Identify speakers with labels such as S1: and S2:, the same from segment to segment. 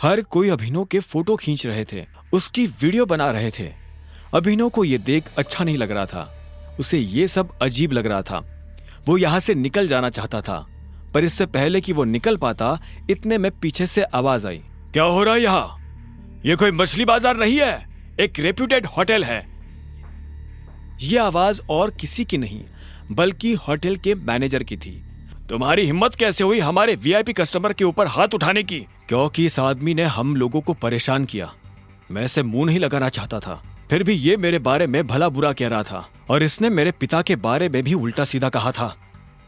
S1: हर कोई अभिनव के फोटो खींच रहे थे, उसकी वीडियो बना रहे थे। अभिनव को ये देख अच्छा नहीं लग रहा था, उसे ये सब अजीब लग रहा था। वो यहाँ से निकल जाना चाहता था, पर इससे पहले कि वो निकल पाता, इतने में पीछे से आवाज आई। क्या हो रहा है यहाँ? ये कोई मछली बाजार नहीं है, एक रेप्यूटेड होटल है। ये आवाज और किसी की नहीं बल्कि होटल के मैनेजर की थी। तुम्हारी हिम्मत कैसे हुई हमारे वीआईपी कस्टमर के ऊपर हाथ उठाने की? क्योंकि इस आदमी ने हम लोगों को परेशान किया। मैं इसे मुंह नहीं लगाना चाहता था, फिर भी ये मेरे बारे में भला बुरा कह रहा था और इसने मेरे पिता के बारे में भी उल्टा सीधा कहा था।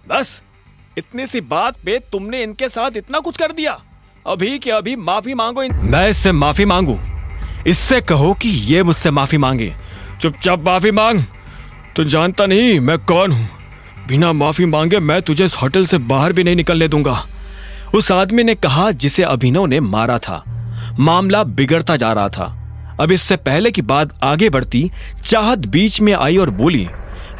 S1: बस इतनी सी बात पे तुमने इनके साथ इतना कुछ कर दिया। अभी के अभी माफी मांगो। मैं इससे माफी मांगू? इससे कहो कि ये मुझसे माफी मांगे। चुपचाप माफी मांग। तू जानता नहीं मैं कौन हूं। बिना माफी मांगे मैं तुझे इस होटल से बाहर भी नहीं निकलने दूंगा, उस आदमी ने कहा जिसे अभिनव ने मारा था। मामला बिगड़ता जा रहा था। अब इससे पहले की बात आगे बढ़ती, चाहत बीच में आई और बोली,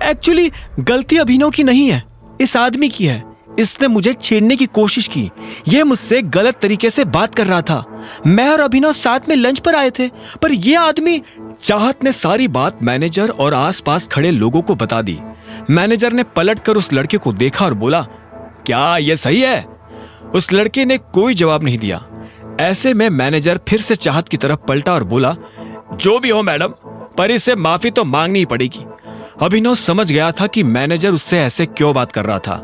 S1: एक्चुअली गलती अभिनव की नहीं है, इस आदमी की है। इसने मुझे छेड़ने की कोशिश की। यह मुझसे गलत तरीके से बात कर रहा था। मैं और अभिनव साथ में लंच पर आए थे, पर यह आदमी। चाहत ने सारी बात मैनेजर और आसपास खड़े लोगों को बता दी। मैनेजर ने पलटकर उस लड़के को देखा और बोला, क्या यह सही है? उस लड़के ने कोई जवाब नहीं दिया। ऐसे में मैनेजर फिर से चाहत की तरफ पलटा और बोला, जो भी हो मैडम, पर इससे माफी तो मांगनी ही पड़ेगी। अभिनव समझ गया था कि मैनेजर उससे ऐसे क्यों बात कर रहा था।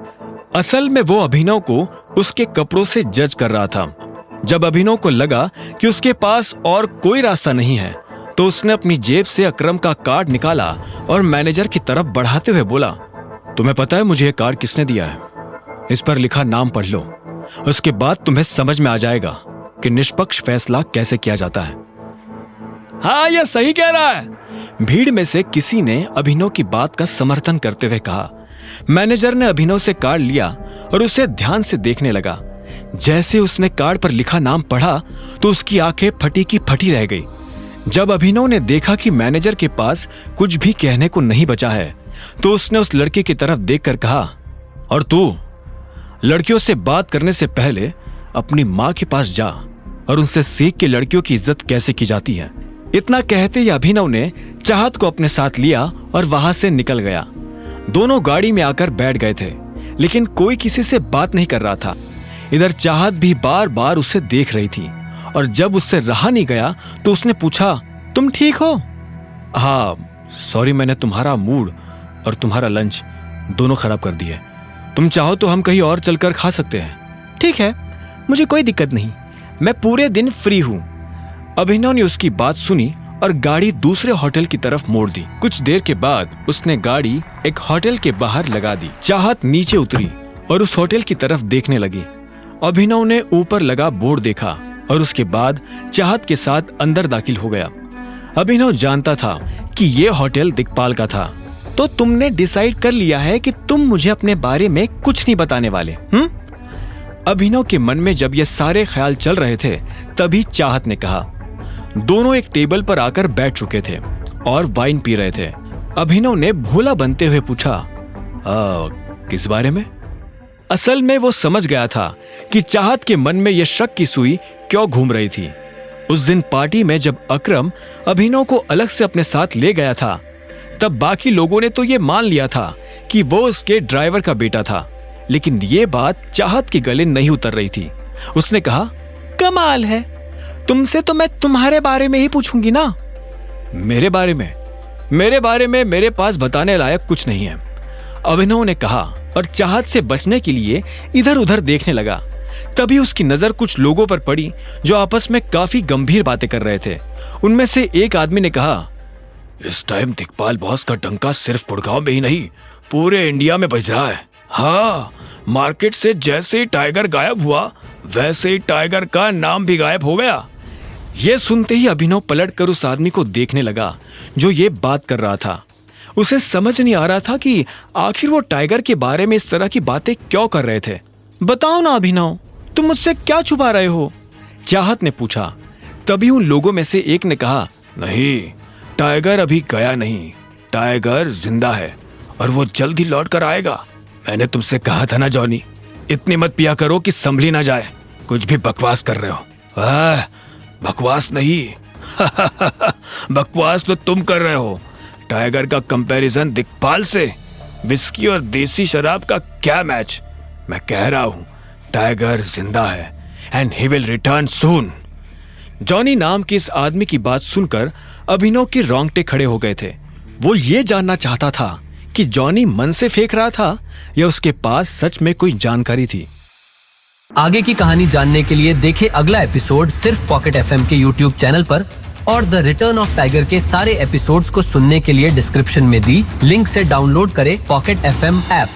S1: असल में वो अभिनव को उसके कपड़ों से जज कर रहा था। जब अभिनव को लगा कि उसके पास और कोई रास्ता नहीं है, तो उसने अपनी जेब से अकरम का कार्ड निकाला और मैनेजर की तरफ बढ़ाते हुए बोला, तुम्हें पता है मुझे ये कार्ड किसने दिया है? इस पर लिखा नाम पढ़ लो, उसके बाद तुम्हें समझ में आ जाएगा कि निष्पक्ष फैसला कैसे किया जाता है। हाँ, यह सही कह रहा है। भीड़ में से किसी ने अभिनव की बात का समर्थन करते हुए कहा। मैनेजर ने अभिनव से कार्ड लिया और उसे ध्यान से देखने लगा। जैसे उसने कार्ड पर लिखा नाम पढ़ा तो उसकी आंखें फटी की फटी रह गई। जब अभिनव ने देखा कि मैनेजर के पास कुछ भी कहने को नहीं बचा है, तो उसने उस लड़के की तरफ देखकर कहा, और तू लड़कियों से बात करने से पहले अपनी मां के पास जा और उनसे सीख के लड़कियों की इज्जत कैसे की जाती है। इतना कहते ही अभिनव ने चाहत को अपने साथ लिया और वहां से निकल गया। दोनों गाड़ी में आकर बैठ गए थे, लेकिन कोई किसी से बात नहीं कर रहा था। इधर चाहत भी बार बार उसे देख रही थी और जब उससे रहा नहीं गया तो उसने पूछा, तुम ठीक हो? हाँ सॉरी, मैंने तुम्हारा मूड और तुम्हारा लंच दोनों खराब कर दिए। तुम चाहो तो हम कहीं और चलकर खा सकते हैं। ठीक है, मुझे कोई दिक्कत नहीं, मैं पूरे दिन फ्री हूं। अभिनव ने उसकी बात सुनी और गाड़ी दूसरे होटल की तरफ मोड़ दी। कुछ देर के बाद उसने गाड़ी एक होटल के बाहर लगा दी। चाहत नीचे उतरी और उस होटल की तरफ देखने लगी। अभिनव ने ऊपर लगा बोर्ड देखा और उसके बाद चाहत के साथ अंदर दाखिल हो गया। अभिनव जानता था कि यह होटल दिक्पाल का था। तो तुमने डिसाइड कर लिया है कि तुम मुझे अपने बारे में कुछ नहीं बताने वाले? अभिनव के मन में जब ये सारे ख्याल चल रहे थे, तभी चाहत ने कहा। दोनों एक टेबल पर आकर बैठ चुके थे और वाइन पी रहे थे। अभिनव ने भोला बनते हुए पूछा, किस बारे में? असल में वो समझ गया था कि चाहत के मन में यह शक की सुई क्यों घूम रही थी। उस दिन पार्टी में जब अकरम अभिनव को अलग से अपने साथ ले गया था, तब बाकी लोगों ने तो ये मान लिया था कि वो उसके ड्राइवर का बेटा था, लेकिन ये बात चाहत के गले नहीं उतर रही थी। उसने कहा, कमाल है, तुमसे तो मैं तुम्हारे बारे में ही पूछूंगी ना। मेरे बारे में मेरे पास बताने लायक कुछ नहीं है, अभिनव ने कहा और चाहत से बचने के लिए इधर उधर देखने लगा। तभी उसकी नजर कुछ लोगों पर पड़ी जो आपस में काफी गंभीर बातें कर रहे थे। उनमें से एक आदमी ने कहा, इस टाइम दिक्पाल बॉस का डंका सिर्फ गुड़गांव में ही नहीं, पूरे इंडिया में बज रहा है। हाँ, मार्केट से जैसे ही टाइगर गायब हुआ, वैसे ही टाइगर का नाम भी गायब हो गया। यह सुनते ही अभिनव पलटकर उस आदमी को देखने लगा जो ये बात कर रहा था। उसे समझ नहीं आ रहा था कि आखिर वो टाइगर के बारे में इस तरह की बातें क्यों कर रहे थे। बताओ ना अभिनव, तुम मुझसे क्या छुपा रहे हो? चाहत ने पूछा। तभी उन लोगों में से एक ने कहा, नहीं, टाइगर अभी गया नहीं, टाइगर जिंदा है और वो जल्द ही लौट कर आएगा। मैंने तुमसे कहा था ना जॉनी, इतनी मत पिया करो कि संभली ना जाए। कुछ भी बकवास कर रहे हो। बकवास नहीं। बकवास तो तुम कर रहे हो। टाइगर का कंपैरिजन दिक्पाल से, विस्की और देसी शराब का क्या मैच। मैं कह रहा हूं टाइगर जिंदा है and he will return soon. Johnny नाम के इस आदमी की बात सुनकर अभिनव के रोंगटे खड़े हो गए थे। वो ये जानना चाहता था कि जॉनी मन से फेंक रहा था या उसके पास सच में कोई जानकारी थी।
S2: आगे की कहानी जानने के लिए देखें अगला एपिसोड सिर्फ पॉकेट एफएम के यूट्यूब चैनल पर, और द रिटर्न ऑफ टाइगर के सारे एपिसोड्स को सुनने के लिए डिस्क्रिप्शन में दी लिंक से डाउनलोड करें पॉकेट एफएम ऐप।